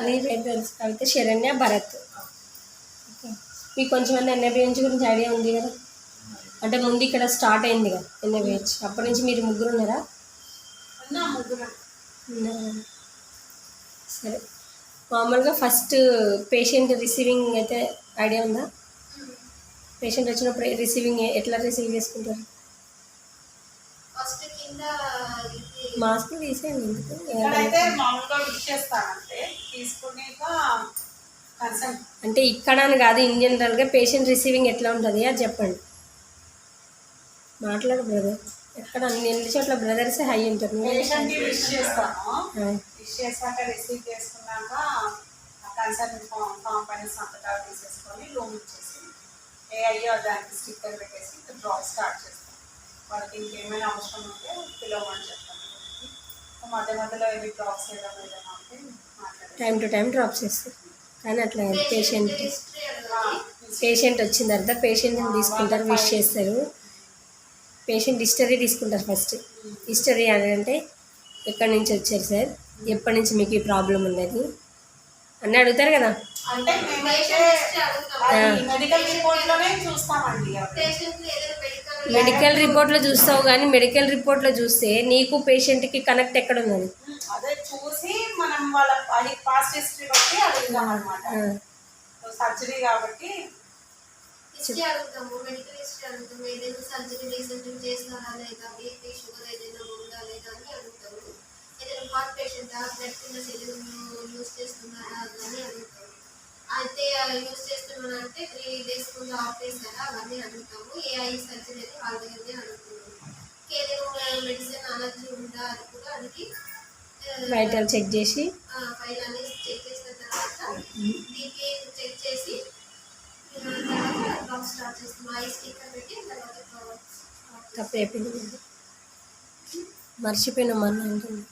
నీ పేరు తెలుసు కవిత, శరణ్య, భరత్. ఓకే, మీకు కొంచెం ఎన్ఏబిహెచ్ గురించి ఐడియా ఉంది కదా? అంటే ముందు ఇక్కడ స్టార్ట్ అయింది కదా ఎన్ఏబిహెచ్, అప్పటి నుంచి మీరు ముగ్గురు ఉన్నారా? సరే, మామూలుగా ఫస్ట్ పేషెంట్ రిసీవింగ్ అయితే ఐడియా ఉందా? పేషెంట్ వచ్చినప్పుడు రిసీవింగ్ ఎట్లా రిసీవ్ చేసుకుంటారు? మాస్క్ తీసేయండి ఎందుకు? అంటే ఇక్కడ అని కాదు, ఇన్ జనరల్గా పేషెంట్ రిసీవింగ్ ఎట్లా ఉంటుంది అది చెప్పండి. మాట్లాడు బ్రదర్. ఎక్కడ ఎన్ని చోట్ల బ్రదర్సే హై ఉంటారు. దానికి స్టిక్కర్ పెట్టేసి డ్రాప్ స్టార్ట్ చేస్తాం. వాళ్ళకి ఇంకేమైనా అవసరం ఉంటే పిలవమని చెప్తాను. మధ్య మధ్యలో ఏమి డ్రాప్స్ ఏదైనా ఉంటే టైం టు టైం డ్రాప్స్ చేస్తారు. కానీ అట్లా పేషెంట్ వచ్చిన తర్వాత పేషెంట్ని తీసుకుంటారు, విష్ చేస్తారు. పేషెంట్ హిస్టరీ తీసుకుంటారు. ఫస్ట్ హిస్టరీ అంటే ఎక్కడి నుంచి వచ్చారు సార్, ఎప్పటి నుంచి మీకు ఈ ప్రాబ్లం ఉన్నది అని అడుగుతారు కదా. మెడికల్ రిపోర్ట్లో చూస్తావు, కానీ మెడికల్ రిపోర్ట్లో చూస్తే నీకు పేషెంట్కి కనెక్ట్ ఎక్కడ ఉన్నది అదే చూసి మనం వాళ్ళ పాస్ట్ హిస్టరీ బట్టి అడుగుతాం అన్నమాట. సర్జరీ కాబట్టి హిస్టరీ అడుగుతాము, మెడికల్ హిస్టరీ అడుగుతాము, ఏదైనా సర్జరీ రీసెంట్గా చేసినారా లేదా, బీపీ షుగర్ ఏదైనా ఉందా లేదా అని అడుగుతాము. ఏదైనా హార్ట్ పేషెంట్ బ్లడ్ థిన్నర్స్ ఏదైనా యూజ్ చేస్తున్నారా అని అడుగుతాము. అయితే యూజ్ చేస్తున్నారంటే 3 days ముందు ఆఫ్ చేస్తారా అవన్నీ అడుగుతాము. ఏఐ సర్జరీ అని వాళ్ళ దగ్గరనే అడుగుతున్నాము. ఏదైనా మెడిసిన్ అలర్జీ ఉందా అని కూడా అడిగి వైటల్ చెక్ చేసి ఫైల్ అనేది చెక్ చేసిన తర్వాత బీపీ చెక్ చేసి స్టార్ట్ చేస్తాం. ఐ స్టిక్కర్ పెట్టి తప్పైపోయింది, మర్చిపోయినామని అంటుంది.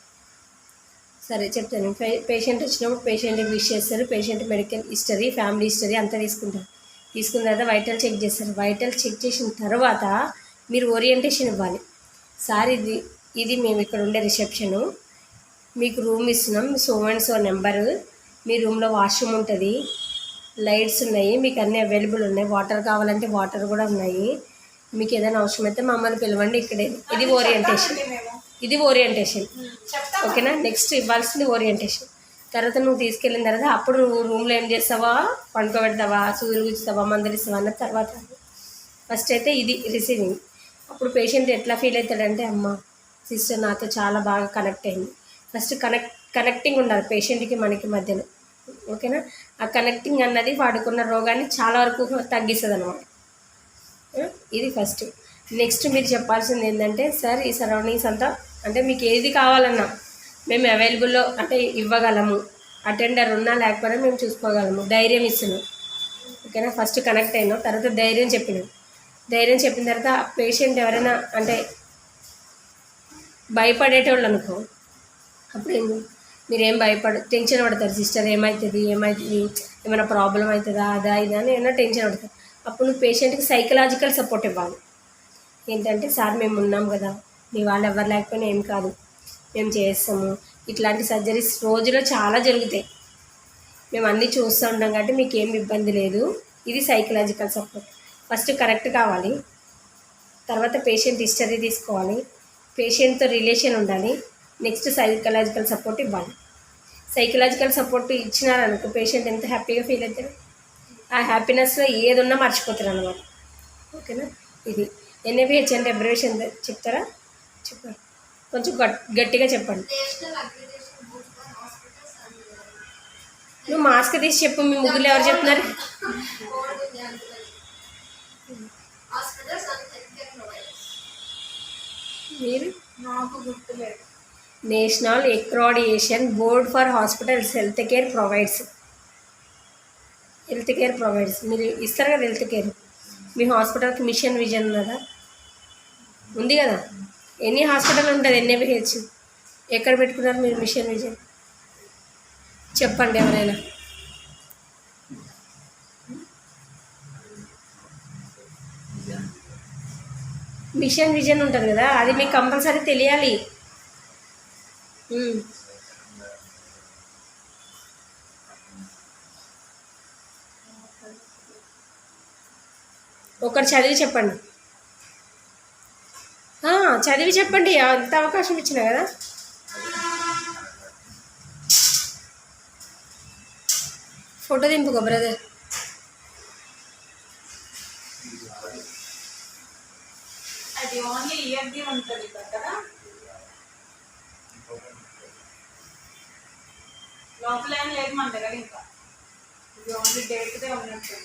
సరే చెప్తాను. పేషెంట్ వచ్చినప్పుడు పేషెంట్కి విష్ చేస్తారు. Patient medical history, family history అంతా తీసుకుంటారు. తీసుకున్న తర్వాత వైటల్ చెక్ చేస్తారు. వైటల్ చెక్ చేసిన తర్వాత మీరు ఓరియంటేషన్ ఇవ్వాలి. సార్ ఇది మేము ఇక్కడ ఉండే రిసెప్షను, మీకు రూమ్ ఇస్తున్నాం, సో అండ్ సో నెంబరు, మీ రూమ్లో వాష్రూమ్ ఉంటుంది, లైట్స్ ఉన్నాయి, మీకు అన్నీ అవైలబుల్ ఉన్నాయి, వాటర్ కావాలంటే వాటర్ కూడా ఉన్నాయి, మీకు ఏదైనా అవసరం అయితే మమ్మల్ని పిలవండి ఇక్కడే. ఇది ఓరియంటేషన్. ఓకేనా? నెక్స్ట్ ఇవ్వాల్సింది ఓరియంటేషన్. తర్వాత నువ్వు తీసుకెళ్ళిన తర్వాత అప్పుడు నువ్వు రూమ్లో ఏం చేస్తావా, పండుకోబెడతావా, సూదులు గుచ్చుతావా, మందలిస్తావా అన్న తర్వాత. ఫస్ట్ అయితే ఇది రిసీవింగ్. అప్పుడు పేషెంట్ ఎట్లా ఫీల్ అవుతాడంటే, అమ్మ సిస్టర్ నాతో చాలా బాగా కనెక్ట్ అయింది. ఫస్ట్ కనెక్టింగ్ ఉండాలి పేషెంట్కి మనకి మధ్యలో. ఓకేనా? ఆ కనెక్టింగ్ అన్నది వాడుకున్న రోగాన్ని చాలా వరకు తగ్గిస్తుంది అన్నమాట. ఇది ఫస్ట్. నెక్స్ట్ మీరు చెప్పాల్సింది ఏంటంటే, సార్ ఈ సరౌండింగ్స్ అంతా అంటే మీకు ఏది కావాలన్నా మేము అవైలబుల్లో అంటే ఇవ్వగలము, అటెండర్ ఉన్నా లేకపోయినా మేము చూసుకోగలము, ధైర్యం ఇస్తున్నాం. ఓకేనా? ఫస్ట్ కనెక్ట్ అయినాం, తర్వాత ధైర్యం చెప్పినాం. ధైర్యం చెప్పిన తర్వాత పేషెంట్ ఎవరైనా అంటే భయపడేటోళ్ళు అనుకో, అప్పుడు మీరేం టెన్షన్ పడతారు. సిస్టర్ ఏమవుతుంది ఏమైనా ప్రాబ్లం అవుతుందా అదా ఇదా అని ఏమైనా టెన్షన్ పడతారు. అప్పుడు నువ్వు పేషెంట్కి సైకలాజికల్ సపోర్ట్ ఇవ్వాలి. ఏంటంటే, సార్ మేము ఉన్నాం కదా, మీ వాళ్ళు ఎవరు లేకపోయినా ఏం కాదు, మేము చేస్తాము, ఇట్లాంటి సర్జరీస్ రోజులో చాలా జరుగుతాయి, మేము అన్నీ చూస్తూ ఉంటాం కాబట్టి మీకు ఏం ఇబ్బంది లేదు. ఇది సైకలాజికల్ సపోర్ట్. ఫస్ట్ కరెక్ట్ కావాలి, తర్వాత పేషెంట్ హిస్టరీ తీసుకోవాలి, పేషెంట్తో రిలేషన్ ఉండాలి, నెక్స్ట్ సైకలాజికల్ సపోర్ట్ ఇవ్వాలి. సైకలాజికల్ సపోర్ట్ ఇచ్చినారనుకో పేషెంట్ ఎంత హ్యాపీగా ఫీల్ అవుతారు. ఆ హ్యాపీనెస్లో ఏది ఉన్నా మర్చిపోతారు అన్నమాట. ఓకేనా? ఇది ఎన్ఏబిహెచ్ అంటే అబ్రివేషన్ చెప్తారా? చెప్పండి, కొంచెం గట్టిగా చెప్పండి. నువ్వు మాస్క్ తీసి చెప్పు. మీ ముగ్గురు ఎవరు చెప్తున్నారు? మీరు? నాకు గుర్తులేదు. National accreditation board for hospitals health care provides. మీరు ఇస్తారు కదా హెల్త్ కేర్. మీ హాస్పిటల్కి మిషన్ విజన్ ఉన్నదా? ఉంది కదా. ఎన్ని హాస్పిటల్ ఉంటుంది ఎన్ఏబిహెచ్? ఎక్కడ పెట్టుకున్నారు మీరు మిషన్ విజన్? చెప్పండి ఎవరైనా. మిషన్ విజన్ ఉంటుంది కదా, అది మీకు కంపల్సరీ తెలియాలి. ఒకరు చదివి చెప్పండి. చదివి చెప్పండి, అంత అవకాశం ఇచ్చిన కదా. ఫోటో దింపుకో బ్రదర్. అది ఓన్లీ ఇయర్ది ఉంటుంది కదా, లోపల ఏం లేదు మన దగ్గర. ఇంకా ఇది ఓన్లీ డేట్దే ఉన్నట్టు.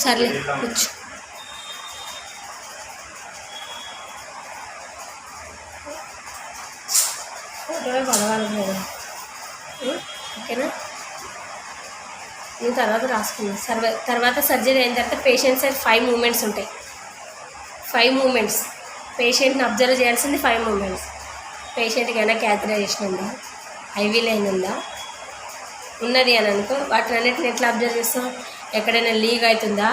సర్లే కూర్చో. ఫోటోలో పడవాలి కదా, ఓకేనా. నేను తర్వాత రాసుకున్నాను. తర్వాత సర్జరీ అయిన తర్వాత పేషెంట్స్ 5 మూమెంట్స్ ఉంటాయి. 5 మూమెంట్స్ పేషెంట్ని అబ్జర్వ్ చేయాల్సింది. 5 మూమెంట్స్. పేషెంట్కి అయినా క్యాథరైజేషన్ ఉందా, ఐవీ లైన్ ఉందా, ఉన్నది అని అనుకో, వాటిని అన్నిటిని ఎట్లా అబ్జర్వ్ చేస్తాం? ఎక్కడైనా లీక్ అవుతుందా,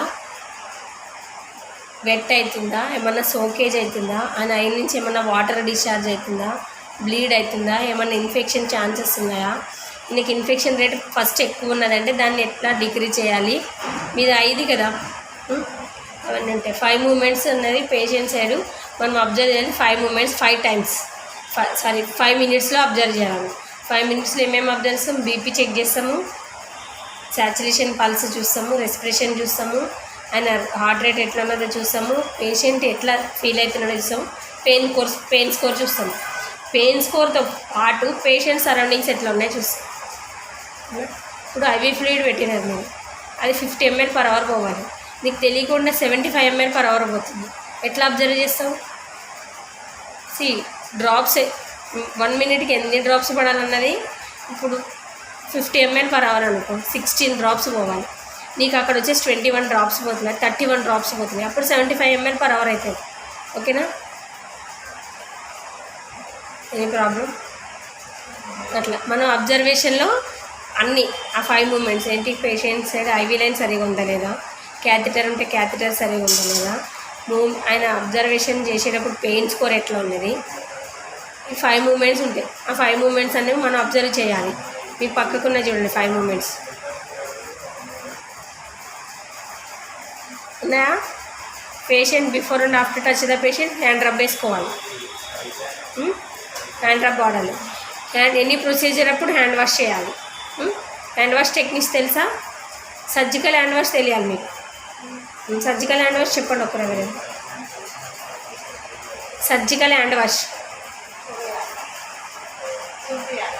వెట్ అవుతుందా, ఏమన్నా సోకేజ్ అవుతుందా, ఆ ఐ నుంచి ఏమన్నా వాటర్ డిశ్చార్జ్ అవుతుందా, బ్లీడ్ అవుతుందా, ఏమన్నా ఇన్ఫెక్షన్ ఛాన్సెస్ ఉన్నాయా, నీకు ఇన్ఫెక్షన్ రేట్ ఫస్ట్ ఎక్కువ ఉన్నదంటే దాన్ని ఎట్లా డిక్రీజ్ చేయాలి, మీద 5 కదా. అవన్నీ ఉంటాయి. 5 మూమెంట్స్ ఉన్నది పేషెంట్ సైడ్. మనం అబ్జర్వ్ చేయాలి 5 మూమెంట్స్ 5 టైమ్స్, 5 మినిట్స్లో అబ్జర్వ్ చేయాలి. 5 మినిట్స్లో ఏమేమి అబ్జర్వ్ చేస్తాము? బీపీ చెక్ చేస్తాము, సాచురేషన్ పల్స్ చూస్తాము, రెస్పిరేషన్ చూస్తాము, ఆయన హార్ట్ రేట్ ఎట్లా ఉన్నదో చూస్తాము, పేషెంట్ ఎట్లా ఫీల్ అవుతున్నాడో చూస్తాము, పెయిన్ స్కోర్ చూస్తాము. పెయిన్ స్కోర్తో పాటు పేషెంట్ సరౌండింగ్స్ ఎట్లా ఉన్నాయో చూస్తాం. ఇప్పుడు ఐవీ ఫ్లూయిడ్ పెట్టినారు మీరు, అది 50 ml/h పోవాలి. నీకు తెలియకుండా 75 ml/h పోతుంది. ఎట్లా అబ్జర్వ్ చేస్తావు? డ్రాప్స్ 1 మినిట్కి ఎన్ని డ్రాప్స్ పడాలన్నది. ఇప్పుడు 50 ml/h అనుకో, 16 డ్రాప్స్ పోవాలి. నీకు అక్కడ వచ్చేసి 21 డ్రాప్స్ పోతున్నాయి, 31 డ్రాప్స్ పోతున్నాయి. అప్పుడు 75 ml/h అవుతుంది. ఓకేనా? ఏ ప్రాబ్లం? అట్లా మనం అబ్జర్వేషన్లో అన్నీ ఆ 5 మూమెంట్స్ ఏంటి, పేషెంట్ సైడ్ ఐవీ లైన్ సరిగా ఉందా లేదా, క్యాథెటర్ ఉంటే క్యాథెటర్ సరిగా ఉందా లేదా, ఆయన అబ్జర్వేషన్ చేసేటప్పుడు పెయిన్ స్కోర్ ఎట్లా ఉన్నది, ఈ 5 మూమెంట్స్ ఉంటాయి. ఆ 5 మూమెంట్స్ అనేవి మనం అబ్జర్వ్ చేయాలి. మీ పక్కకున్న చూడండి 5 మూమెంట్స్ ఉన్నాయా? Patient before and after touch the patient hand rub వేసుకోవాలి. హ్యాండ్ రబ్ వాడాలి. ఎనీ ప్రొసీజర్ అప్పుడు హ్యాండ్ వాష్ చేయాలి. హ్యాండ్ వాష్ టెక్నిక్స్ తెలుసా? సర్జికల్ హ్యాండ్ వాష్ తెలియాలి మీకు. సర్జికల్ హ్యాండ్ వాష్ చెప్పండి ఒకరు ఎవరైనా. సర్జికల్ హ్యాండ్ వాష్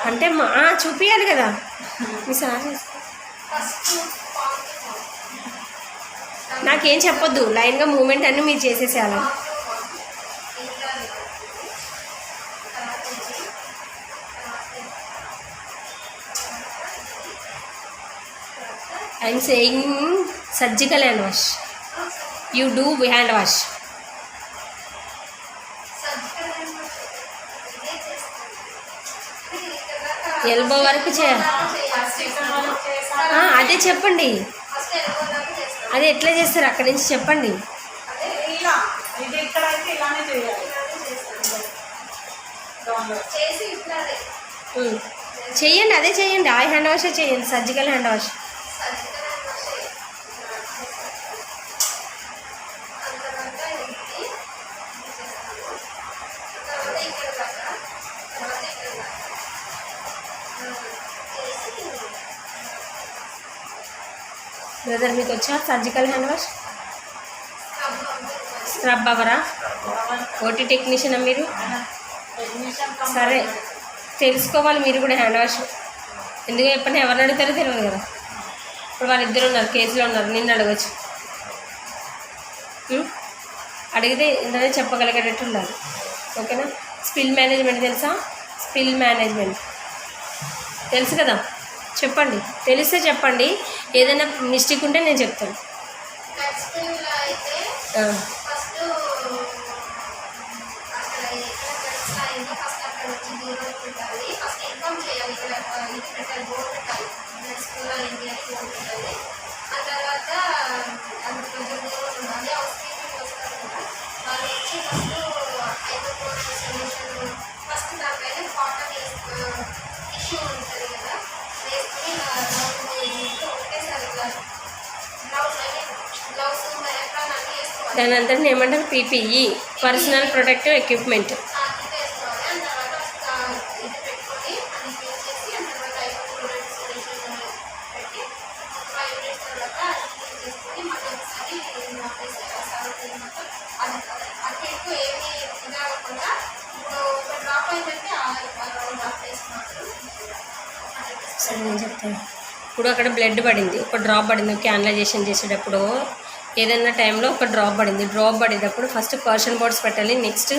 అంటే చూపించాలి కదా మీ సార్. నాకేం చెప్పొద్దు, లైన్గా మూమెంట్ అన్నీ మీరు చేసేసేయాలి. I'm saying surgical hand wash. You do hand wash. Elbow వరకు చేయాలి. అదే చెప్పండి, అదే ఎట్లా చేస్తారు అక్కడి నుంచి చెప్పండి. చెయ్యండి, అదే చెయ్యండి. ఆ హ్యాండ్ వాషే చేయండి, సర్జికల్ హ్యాండ్ వాష్. బ్రదర్ మీకు వచ్చా సర్జికల్ హ్యాండ్ వాష్? స్క్రబ్ అవరా? ఓటీ టెక్నీషియనా మీరు? సరే, తెలుసుకోవాలి మీరు కూడా హ్యాండ్ వాష్. ఎందుకు చెప్పండి, ఎవరిని అడుగుతారో తెలియదు కదా. ఇప్పుడు వాళ్ళిద్దరు ఉన్నారు, కేసులో ఉన్నారు, నిన్ను అడగచ్చు. అడిగితే ఏంటనే చెప్పగలిగేటట్టు ఉండాలి. ఓకేనా? స్పిల్ మేనేజ్మెంట్ తెలుసా? స్పిల్ మేనేజ్మెంట్ తెలుసు కదా, చెప్పండి. తెలిస్తే చెప్పండి, ఏదైనా మిస్టేక్ ఉంటే నేను చెప్తాను. ఫస్ట్ దానిపైన కాటన్ దాని అంతా ఏమంటారు పీపీఈ, పర్సనల్ ప్రొటెక్టివ్ ఎక్విప్మెంట్. అది వేసుకోవాలి. అండ్ తర్వాత ఇది పెట్టుకొని అది క్లీన్ చేసి అండ్ తర్వాత పెట్టి 5 minutes తర్వాత అది క్లీన్ చేసుకొని మళ్ళీ ఒకసారి మొత్తం అది అటు ఇటు ఏమి ఇది అవ్వకుండా ఇప్పుడు ఒక డ్రాప్ అయిందంటే డ్రాప్ వేసుకున్నప్పుడు సరే నేను చెప్తాను. ఇప్పుడు అక్కడ బ్లడ్ పడింది, ఒక డ్రాప్ పడింది. క్యానలైజేషన్ చేసేటప్పుడు ఏదైనా టైంలో ఒక డ్రాప్ పడింది. డ్రాప్ పడేటప్పుడు ఫస్ట్ కాషన్ బోర్డ్స్ పెట్టాలి. నెక్స్ట్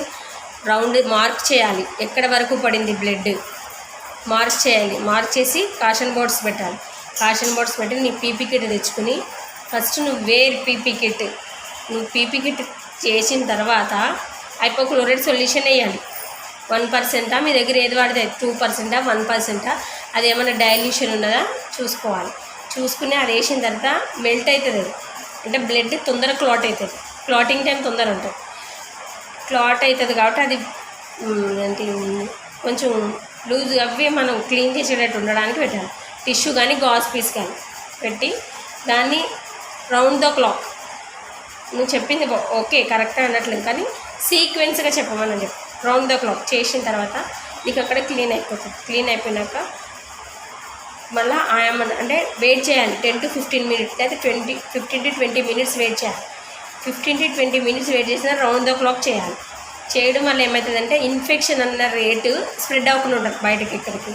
రౌండ్ మార్క్ చేయాలి, ఎక్కడ వరకు పడింది బ్లడ్ మార్క్ చేయాలి. మార్క్ చేసి కాషన్ బోర్డ్స్ పెట్టాలి. కాషన్ బోర్డ్స్ పెట్టి నీ పీపీ కిట్ తెచ్చుకుని ఫస్ట్ నువ్వు పీపీ కిట్ నువ్వు పీపీ కిట్ చేసిన తర్వాత హైపోక్లోరైడ్ సొల్యూషన్ వేయాలి. 1% మీ దగ్గర ఏది వాడితే 2%, 1%, అది ఏమైనా డైల్యూషన్ ఉన్నదా చూసుకోవాలి. చూసుకుని అది వేసిన తర్వాత మెల్ట్ అవుతుంది. అది అంటే బ్లడ్ తొందర క్లాట్ అవుతుంది, క్లాటింగ్ టైం తొందర ఉంటుంది. క్లాట్ అవుతుంది కాబట్టి అది ఏంటి కొంచెం లూజ్ అవి మనం క్లీన్ చేసేటట్టు ఉండడానికి పెట్టాలి. టిష్యూ కానీ గాజ్ పీస్ కానీ పెట్టి దాన్ని రౌండ్ ద క్లాక్ నువ్వు చెప్పింది ఓకే కరెక్టే అనట్లేదు, కానీ సీక్వెన్స్గా చెప్పమని చెప్పి రౌండ్ ద క్లాక్ చేసిన తర్వాత నీకు అక్కడ క్లీన్ అయిపోతుంది. క్లీన్ అయిపోయినాక మళ్ళీ ఆయమ్మని అంటే వెయిట్ చేయాలి 10 to 15 minutes, అయితే 15 to 20 minutes వెయిట్ చేయాలి. 15 to 20 minutes వెయిట్ చేసిన రౌండ్ ద క్లాక్ చేయాలి. చేయడం వల్ల ఏమవుతుందంటే ఇన్ఫెక్షన్ అన్న రేటు స్ప్రెడ్ అవ్వకుండా ఉంటుంది బయటకి. ఇక్కడికి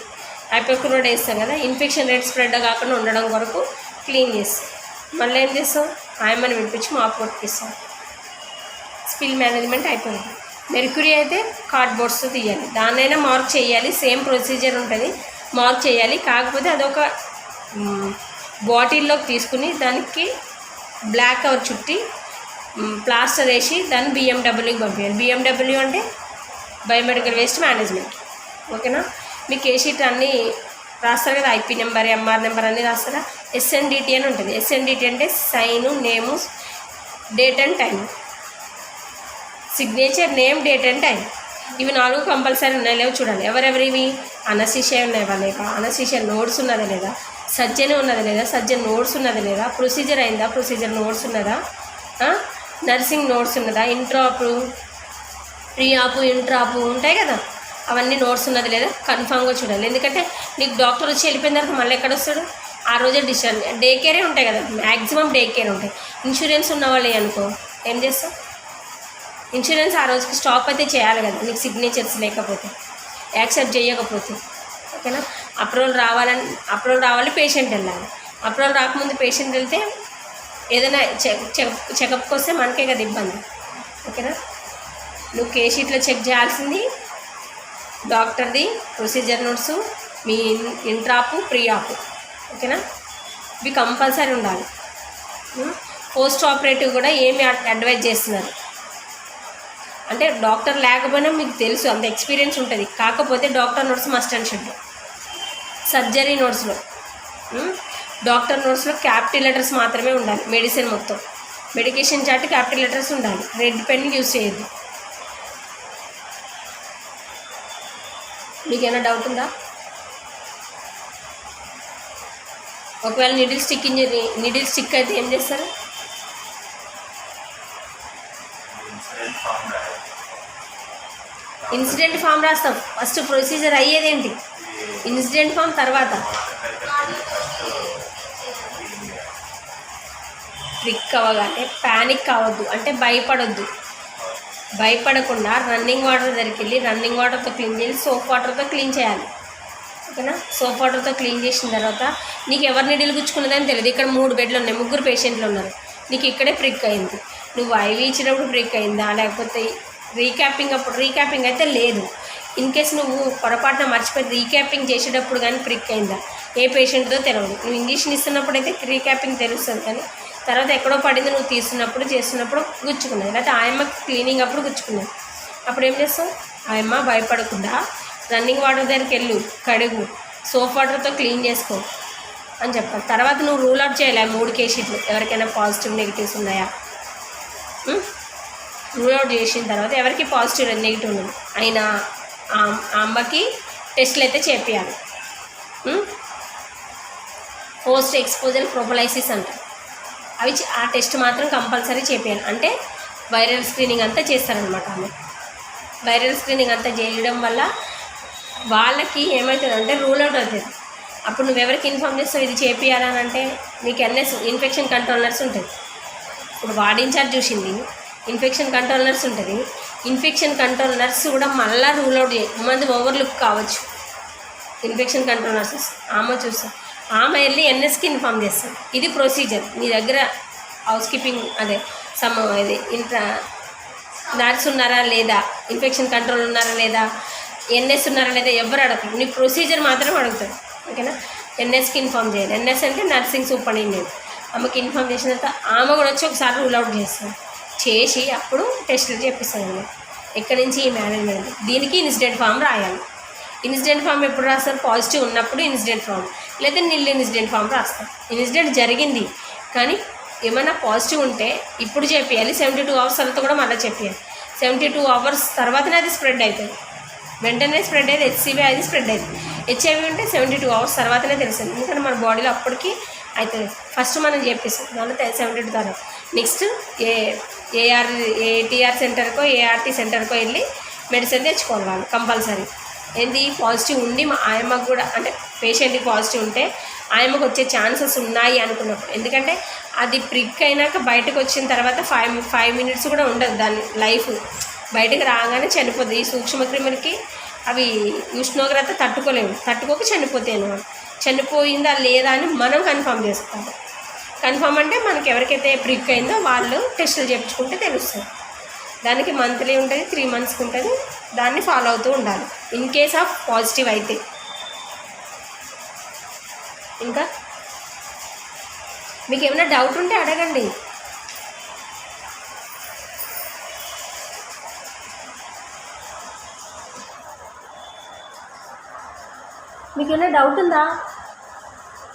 హైపోక్లోరైడ్ వేస్తాం కదా, ఇన్ఫెక్షన్ రేట్ స్ప్రెడ్ కాకుండా ఉండడం వరకు క్లీన్ చేస్తాం. మళ్ళీ ఏం చేస్తాం, ఆయమ్మని విడిపించి మాప్ కొట్టిస్తాం. స్పిల్ మేనేజ్మెంట్ అయిపోయింది. మెర్క్యూరీ అయితే కార్డ్బోర్డ్స్తో తీయాలి, దాన్నైనా మార్క్ చేయాలి. సేమ్ ప్రొసీజర్ ఉంటుంది, మార్క్ చేయాలి. కాకపోతే అదొక బాటిల్లోకి తీసుకుని దానికి బ్లాక్ కవర్ చుట్టి ప్లాస్టర్ వేసి దాన్ని బిఎండబ్ల్యూకి పంపించాలి. బిఎండబ్ల్యూ అంటే బయోమెడికల్ వేస్ట్ మేనేజ్మెంట్. ఓకేనా? మీకు ఏ షీట్ అన్నీ రాస్తారు కదా, ఐపీ నెంబర్, ఎంఆర్ నెంబర్ అన్నీ రాస్తారా. ఎస్ఎన్డిటి అని ఉంటుంది. ఎస్ఎన్డిటి అంటే sign, name, date and time. Signature, name, date and time. ఇవి 4 కంపల్సరీ ఉన్నాయి లేవు చూడండి. ఎవరెవరివి? అనస్థీషియా ఉన్నాయా లేవా, అనస్థీషియా నోట్స్ ఉన్నదా లేదా, సర్జన్ ఉన్నదా లేదా, సర్జన్ నోట్స్ ఉన్నదా లేదా, ప్రొసీజర్ అయిందా, ప్రొసీజర్ నోట్స్ ఉన్నదా, నర్సింగ్ నోట్స్ ఉన్నదా, ఇంట్రాపు, ప్రీఆపు, ఇంట్రాపు ఉంటాయి కదా, అవన్నీ నోట్స్ ఉన్నది లేదా కన్ఫామ్గా చూడాలి. ఎందుకంటే నీకు డాక్టర్ వచ్చి వెళ్ళిపోయిన తర్వాత మళ్ళీ ఎక్కడ వస్తాడు, ఆ రోజే డిశ్చార్జ్. డే కేరే ఉంటాయి కదా, మ్యాక్సిమం డే కేర్ ఉంటాయి. ఇన్సూరెన్స్ ఉన్న వాళ్ళే అనుకో ఏం చేస్తాం, ఇన్సూరెన్స్ ఆ రోజుకి స్టాప్ అయితే చేయాలి కదా, నీకు సిగ్నేచర్స్ లేకపోతే, యాక్సెప్ట్ చేయకపోతే. ఓకేనా? అప్రూవల్ రావాలి, పేషెంట్ వెళ్ళాలి. అప్రూవల్ రాకముందు పేషెంట్ వెళ్తే ఏదైనా చెకప్కి వస్తే మనకే కదా ఇబ్బంది. ఓకేనా? నువ్వు కేస్ షీట్లో చెక్ చేయాల్సింది డాక్టర్ది, ప్రొసీజర్ నోట్స్, మీ ఇంట్రాపు, ప్రీ ఆపు. ఓకేనా? ఇవి కంపల్సరీ ఉండాలి. పోస్ట్ ఆపరేటివ్ కూడా ఏమి అడ్వైజ్ చేస్తున్నారు అంటే డాక్టర్ లేకపోయినా మీకు తెలుసు, అంత ఎక్స్పీరియన్స్ ఉంటుంది. కాకపోతే doctor notes must and should. Surgery నోట్స్లో, డాక్టర్ నోట్స్లో క్యాపిటల్ లెటర్స్ మాత్రమే ఉండాలి. మెడిసిన్ మొత్తం మెడికేషన్ చార్ట్ క్యాపిటల్ లెటర్స్ ఉండాలి. రెడ్ పెన్ యూజ్ చేయొద్దు. మీకేమైనా డౌట్ ఉందా? ఒకవేళ నీడిల్ స్టిక్ అయితే ఏం చేస్తారు? ఇన్సిడెంట్ ఫామ్ రాస్తాం. ఫస్ట్ ప్రొసీజర్ అయ్యేదేంటి ఇన్సిడెంట్ ఫామ్, తర్వాత ప్రిక్ అవ్వగానే ప్యానిక్ కావద్దు, అంటే భయపడొద్దు. భయపడకుండా రన్నింగ్ వాటర్ దగ్గరికి వెళ్ళి రన్నింగ్ వాటర్తో క్లీన్ చేయాలి, సోప్ వాటర్తో క్లీన్ చేయాలి. ఓకేనా? సోప్ వాటర్తో క్లీన్ చేసిన తర్వాత నీకు ఎవరు నీడిల్ గుచ్చుకున్నదని తెలియదు. ఇక్కడ 3 బెడ్లు ఉన్నాయి, 3 పేషెంట్లు ఉన్నారు. నీకు ఇక్కడే ప్రిక్ అయింది. నువ్వు ఐవి ఇచ్చినప్పుడు ప్రిక్ అయిందా, లేకపోతే రీక్యాపింగ్ అయితే లేదు. ఇన్ కేస్ నువ్వు పొరపాటున మర్చిపోయి రీక్యాపింగ్ చేసేటప్పుడు కానీ ప్రిక్ అయిందా, ఏ పేషెంట్తో తెలియదు. నువ్వు ఇంజక్షన్ ఇస్తున్నప్పుడు అయితే రీక్యాపింగ్ తెలుస్తుంది, కానీ తర్వాత ఎక్కడో పడింది నువ్వు చేస్తున్నప్పుడు గుచ్చుకున్నది, లేకపోతే ఆయమ్మ క్లీనింగ్ అప్పుడు గుచ్చుకున్నది. అప్పుడు ఏం చేస్తావు? ఆయమ్మ భయపడకుండా రన్నింగ్ వాటర్ దగ్గరికి వెళ్ళు, కడుగు, సోప్ వాటర్తో క్లీన్ చేసుకో అని చెప్పాలి. తర్వాత నువ్వు రూల్ అవుట్ చేయాలి 3 కేస్ షీట్లు ఎవరికైనా పాజిటివ్ నెగిటివ్స్ ఉన్నాయా. రూల్ అవుట్ చేసిన తర్వాత ఎవరికి పాజిటివ్ నెగిటివ్ ఉన్నది అయినా ఆ అమ్మకి టెస్ట్లు అయితే చేపియాలి. పోస్ట్ ఎక్స్పోజర్ ప్రొఫైలైసిస్ అంటారు. ఆ టెస్ట్ మాత్రం కంపల్సరీ చేపియాలి. అంటే వైరల్ స్క్రీనింగ్ అంతా చేస్తారనమాట ఆమె. వైరల్ స్క్రీనింగ్ అంతా చేయడం వల్ల వాళ్ళకి ఏమవుతుందంటే రూల్ అవుట్ అవుతుంది. అప్పుడు నువ్వు ఎవరికి ఇన్ఫామ్ చేస్తావు ఇది చేపియాలని అంటే నీకు ఎన్ఎస్ ఇన్ఫెక్షన్ కంట్రోల్ నర్స్ ఉంటుంది. ఇప్పుడు వార్డ్ ఇన్ఛార్జ్ చూసింది, ఇన్ఫెక్షన్ కంట్రోల్ నర్స్ ఉంటుంది. ఇన్ఫెక్షన్ కంట్రోల్ నర్స్ కూడా మళ్ళీ రూల్ అవుట్ మంది ఓవర్లుక్ కావచ్చు. ఇన్ఫెక్షన్ కంట్రోల్ నర్సెస్ ఆమె చూస్తారు, ఆమె వెళ్ళి ఎన్ఎస్కి ఇన్ఫామ్ చేస్తారు. ఇది ప్రొసీజర్. మీ దగ్గర హౌస్ కీపింగ్ అదే ఇది నర్స్ ఉన్నారా లేదా, ఇన్ఫెక్షన్ కంట్రోల్ ఉన్నారా లేదా, ఎన్ఎస్ ఉన్నారా లేదా ఎవరు అడగరు. నీ ప్రొసీజర్ మాత్రం అడుగుతారు. ఓకేనా? ఎన్ఎస్కి ఇన్ఫామ్ చేయాలి. ఎన్ఎస్ అంటే నర్సింగ్ సూపరింటెండెంట్. ఆమెకి ఇన్ఫామ్ చేసిన తర్వాత ఆమె కూడా వచ్చి ఒకసారి రూల్ అవుట్ చేస్తాం చేసి అప్పుడు టెస్టులు చేపిస్తామండి. ఎక్కడి నుంచి ఈ మేనేజ్మెంట్. దీనికి ఇన్సిడెంట్ ఫామ్ రాయాలి. ఇన్సిడెంట్ ఫామ్ ఎప్పుడు రాస్తారు? పాజిటివ్ ఉన్నప్పుడు ఇన్సిడెంట్ ఫామ్, లేదా నిల్ ఇన్సిడెంట్ ఫామ్ రాస్తారు. ఇన్సిడెంట్ జరిగింది కానీ ఏమైనా పాజిటివ్ ఉంటే ఇప్పుడు చేపియాలి. 72 అవర్స్ తర్వాత కూడా మళ్ళీ చెప్పాలి. 72 అవర్స్ తర్వాతనే అది స్ప్రెడ్ అవుతుంది. వెంటనే స్ప్రెడ్ అయ్యేది హెచ్సివి, అది స్ప్రెడ్ అవుతుంది. హెచ్ఐవి ఉంటే 72 అవర్స్ తర్వాతనే తెలుస్తుంది. ఎందుకంటే మన బాడీలో అప్పటికి అవుతుంది. ఫస్ట్ మనం చేపిస్తాం దాంట్లో 72 తర్వాత. నెక్స్ట్ ఏటీఆర్ సెంటర్కో ఏఆర్టీ సెంటర్కో వెళ్ళి మెడిసిన్ తెచ్చుకోవాలి వాళ్ళు కంపల్సరీ. ఏంటి పాజిటివ్ ఉండి ఆయమ్మకు కూడా అంటే పేషెంట్కి పాజిటివ్ ఉంటే ఆయమ్మకు వచ్చే ఛాన్సెస్ ఉన్నాయి అనుకున్నప్పుడు. ఎందుకంటే అది ప్రిక్ అయినాక బయటకు వచ్చిన తర్వాత 5 మినిట్స్ కూడా ఉండదు దాని లైఫ్. బయటకు రాగానే చనిపోతుంది. ఈ సూక్ష్మక్రిములకి అవి ఉష్ణోగ్రత తట్టుకోక చనిపోతాయి అన్నమాట. చనిపోయిందా లేదా అని మనం కన్ఫర్మ్ చేసుకోవాలి. కన్ఫర్మ్ అంటే మనకి ఎవరికైతే ప్రిక్ అయిందో వాళ్ళు టెస్టులు చేయించుకుంటే తెలుస్తుంది. దానికి మంత్లీ ఉంటుంది, 3 మంత్స్కి ఉంటుంది. దాన్ని ఫాలో అవుతూ ఉండాలి ఇన్ కేస్ ఆఫ్ పాజిటివ్ అయితే. ఇంకా మీకు ఏమైనా డౌట్ ఉంటే అడగండి. మీకు ఏమైనా డౌట్ ఉందా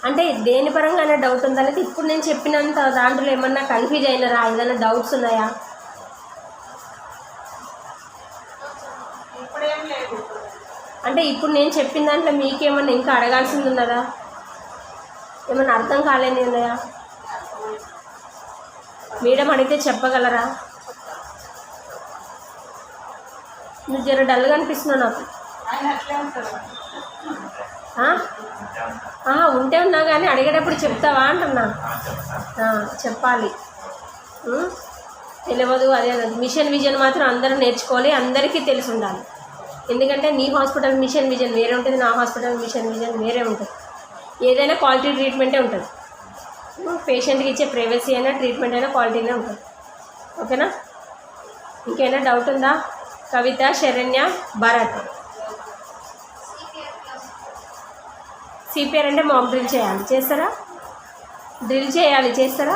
అంటే దేని పరంగా అయినా డౌట్ ఉందా, లేదా ఇప్పుడు నేను చెప్పినంత దాంట్లో ఏమన్నా కన్ఫ్యూజ్ అయినారా, ఏదైనా డౌట్స్ ఉన్నాయా? ఇప్పుడేం లేదు. అంటే ఇప్పుడు నేను చెప్పిన దాంట్లో మీకేమన్నా ఇంకా అడగాల్సింది ఉన్నదా, ఏమన్నా అర్థం కాలేని ఉన్నాయా? మేడం అడిగితే చెప్పగలరా? నువ్వు జర డల్గా అనిపిస్తున్నావు నాకు. ఆయన అట్లే ఉంటాడు. ఉంటే ఉన్నా కానీ అడిగేటప్పుడు చెప్తావా అంటున్నా. చెప్పాలి. తెలియదు అదే మిషన్ విజన్ మాత్రం అందరూ నేర్చుకోవాలి, అందరికీ తెలిసి ఉండాలి. ఎందుకంటే నీ హాస్పిటల్ మిషన్ విజన్ వేరే ఉంటుంది, నా హాస్పిటల్ మిషన్ విజన్ వేరే ఉంటుంది. ఏదైనా క్వాలిటీ ట్రీట్మెంటే ఉంటుంది. పేషెంట్కి ఇచ్చే ప్రైవసీ అయినా ట్రీట్మెంట్ అయినా క్వాలిటీనే ఉంటుంది. ఓకేనా? ఇంకేమైనా డౌట్ ఉందా? కవిత, శరణ్య, భరత్. సిపిఆర్ అంటే మాక్ డ్రిల్ చేయాలి, చేస్తారా? డ్రిల్ చేయాలి, చేస్తారా?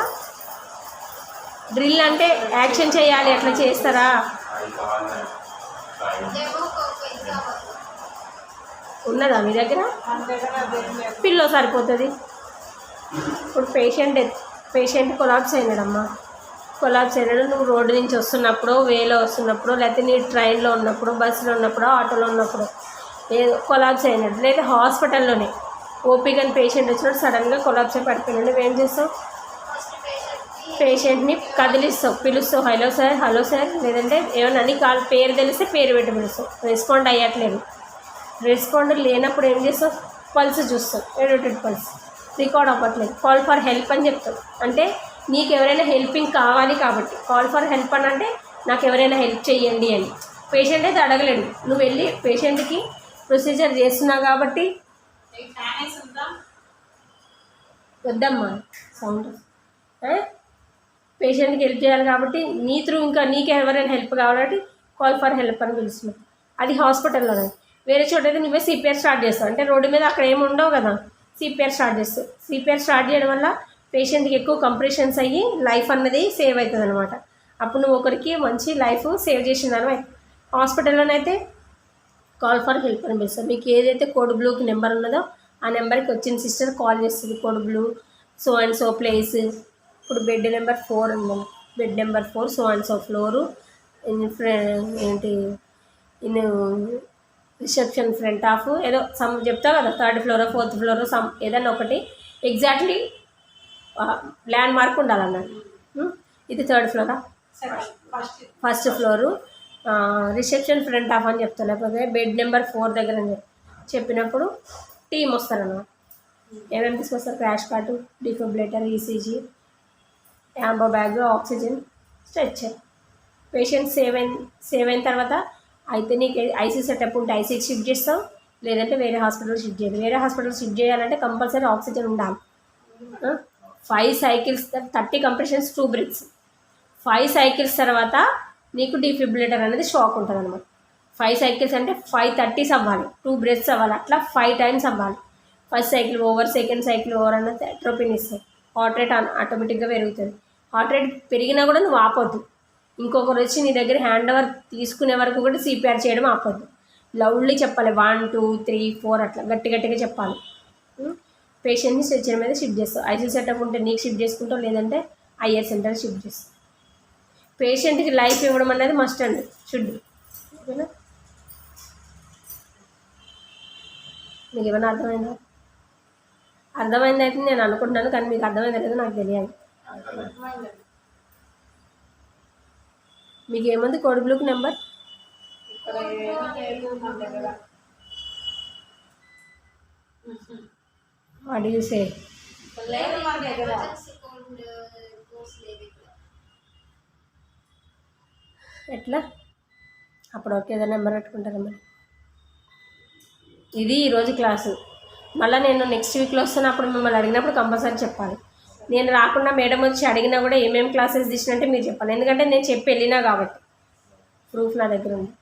డ్రిల్ అంటే యాక్షన్ చేయాలి, అట్లా చేస్తారా? ఉన్నదా మీ దగ్గర? పిల్లో సరిపోతుంది. ఇప్పుడు పేషెంట్ కొలాప్స్ అయినాడమ్మా, కొలాప్స్ అయినాడు. నువ్వు రోడ్డు నుంచి వస్తున్నప్పుడు, వేలో వస్తున్నప్పుడు, లేకపోతే నీ ట్రైన్లో ఉన్నప్పుడు, బస్సులో ఉన్నప్పుడు, ఆటోలో ఉన్నప్పుడు ఏదో కొలాప్స్ అయినాడు, లేదా హాస్పిటల్లోనే ఓపీ కానీ పేషెంట్ వచ్చినప్పుడు సడన్గా కొలాప్స్ అయి పడిపోయినాడు. నువ్వేం చేస్తావు? పేషెంట్ని కదిలిస్తావు, పిలుస్తావు, హలో సార్, లేదంటే ఏమన్నా అని పేరు తెలిస్తే పేరు పెట్టి పిలుస్తావు. రెస్పాండ్ అయ్యట్లేదు, రెస్పాండ్ లేనప్పుడు ఏం చేస్తావు? పల్స్ చూస్తావు, ఎడిటెడ్ పల్స్ రికార్డ్ అవ్వట్లేదు, కాల్ ఫర్ హెల్ప్ అని చెప్తావు. అంటే నీకు ఎవరైనా హెల్పింగ్ కావాలి కాబట్టి కాల్ ఫర్ హెల్ప్ అని అంటే నాకు ఎవరైనా హెల్ప్ చేయండి అని. పేషెంట్ అయితే అడగలేడు, నువ్వు వెళ్ళి పేషెంట్కి ప్రొసీజర్ చేస్తున్నావు కాబట్టి. వద్దమ్మా సౌండ్. పేషెంట్కి హెల్ప్ చేయాలి కాబట్టి నీ త్రూ ఇంకా నీకు ఎవరైనా హెల్ప్ కావాలంటే కాల్ ఫర్ హెల్ప్ అని పిలుస్తున్నావు. అది హాస్పిటల్లోనే. వేరే చోట అయితే నువ్వే సిపిఆర్ స్టార్ట్ చేస్తావు. అంటే రోడ్డు మీద అక్కడ ఏమి ఉండవు కదా, సిపిఆర్ స్టార్ట్ చేస్తావు. సిపిఆర్ స్టార్ట్ చేయడం వల్ల పేషెంట్కి ఎక్కువ కంప్రెషన్స్ అయ్యి లైఫ్ అన్నది సేవ్ అవుతుంది అనమాట. అప్పుడు నువ్వు ఒకరికి మంచి లైఫ్ సేవ్ చేసిందాను. హాస్పిటల్లోనైతే కాల్ ఫర్ హెల్ప్ అని పిలుస్తారు. మీకు ఏదైతే కోడ్ బ్లూకి నెంబర్ ఉన్నదో ఆ నెంబర్కి వచ్చిన సిస్టర్ కాల్ చేస్తుంది. Code blue so and so place. ఇప్పుడు బెడ్ నెంబర్ 4 ఉంది, bed number 4 so and so floor ఏంటి ఇన్ రిసెప్షన్ ఫ్రంట్ ఆఫ్ ఏదో సమ్ చెప్తావు కదా, 3rd ఫ్లోరో 4th ఫ్లోరో సమ్ ఏదైనా ఒకటి ఎగ్జాక్ట్లీ ల్యాండ్ మార్క్ ఉండాలన్నట్టు. ఇది 3rd flora, first floor reception front of అని చెప్తాను, లేకపోతే బెడ్ నెంబర్ 4 దగ్గర అని చెప్పినప్పుడు టీమ్ వస్తారన్నమాట. ఏమేమి తీసుకొస్తారు? Crash cart, defibrillator, ECG, ambu bag, oxygen, stretcher. Patient save అయిన తర్వాత అయితే నీకు ఐసీ సెటప్ ఉంటే ఐసీకి షిఫ్ట్ చేస్తాం, లేదంటే వేరే హాస్పిటల్ షిఫ్ట్ చేయాలి. వేరే హాస్పిటల్ షిఫ్ట్ చేయాలంటే కంపల్సరీ ఆక్సిజన్ ఉండాలి. 5 సైకిల్స్ 30 కంప్రెషన్స్ 2 బ్రెత్స్. 5 సైకిల్స్ తర్వాత నీకు డిఫిబ్రిలేటర్ అనేది షాక్ ఉంటుంది అనమాట. 5 సైకిల్స్ అంటే 5 30s అవ్వాలి, 2 బ్రెత్స్ అవ్వాలి, అట్లా 5 టైమ్స్ అవ్వాలి. First cycle over, second cycle over అన్నది అట్రోపిన్ ఇస్తుంది. హార్ట్ రేట్ ఆటోమేటిక్గా పెరుగుతుంది. హార్ట్ రేట్ పెరిగినా కూడా నువ్వు ఆపొద్దు. ఇంకొకరు వచ్చి నీ దగ్గర హ్యాండ్ ఓవర్ తీసుకునే వరకు కూడా సిపిఆర్ చేయడం ఆపొద్దు. లౌడ్లీ చెప్పాలి, 1 2 3 4 అట్లా గట్టిగా చెప్పాలి. పేషెంట్ని స్ట్రెచ్చర్ మీద షిఫ్ట్ చేస్తావు. ఐసీ సెటప్ ఉంటే నీకు షిఫ్ట్ చేసుకుంటావు, లేదంటే ఐఆర్ సెంటర్ షిఫ్ట్ చేస్తావు. పేషెంట్కి లైఫ్ ఇవ్వడం అనేది మస్ట్ అండి, షుడ్. ఓకేనా? మీకు ఏమైనా అర్థమైందా? అర్థమైందైతే నేను అనుకుంటున్నాను, కానీ మీకు అర్థమైందా లేదో నాకు తెలియాలి. మీకు ఏముంది కోడ్ బ్లూక్ నెంబర్? ఇక్కడ ఏమీ లేదు మన దగ్గర. What you say? లేదు మన దగ్గర. ఎమర్జెన్సీ కోర్స్ లేదు ఇక్కడ. ఎట్లా? అప్పుడు ఓకే, ఏదైనా నెంబర్ పెట్టుకుంటారా మరి? ఇది ఈరోజు క్లాసు. మళ్ళీ నేను నెక్స్ట్ వీక్లో వస్తాను, అప్పుడు మిమ్మల్ని అడిగినప్పుడు కంపల్సరీ చెప్పాలి. నేను రాకుండా మేడం వచ్చి అడిగినా కూడా ఏమేమి క్లాసెస్ తీసినంటే మీరు చెప్పాలి, ఎందుకంటే నేను చెప్పి వెళ్ళినా కాబట్టి ప్రూఫ్ నా దగ్గర ఉంది.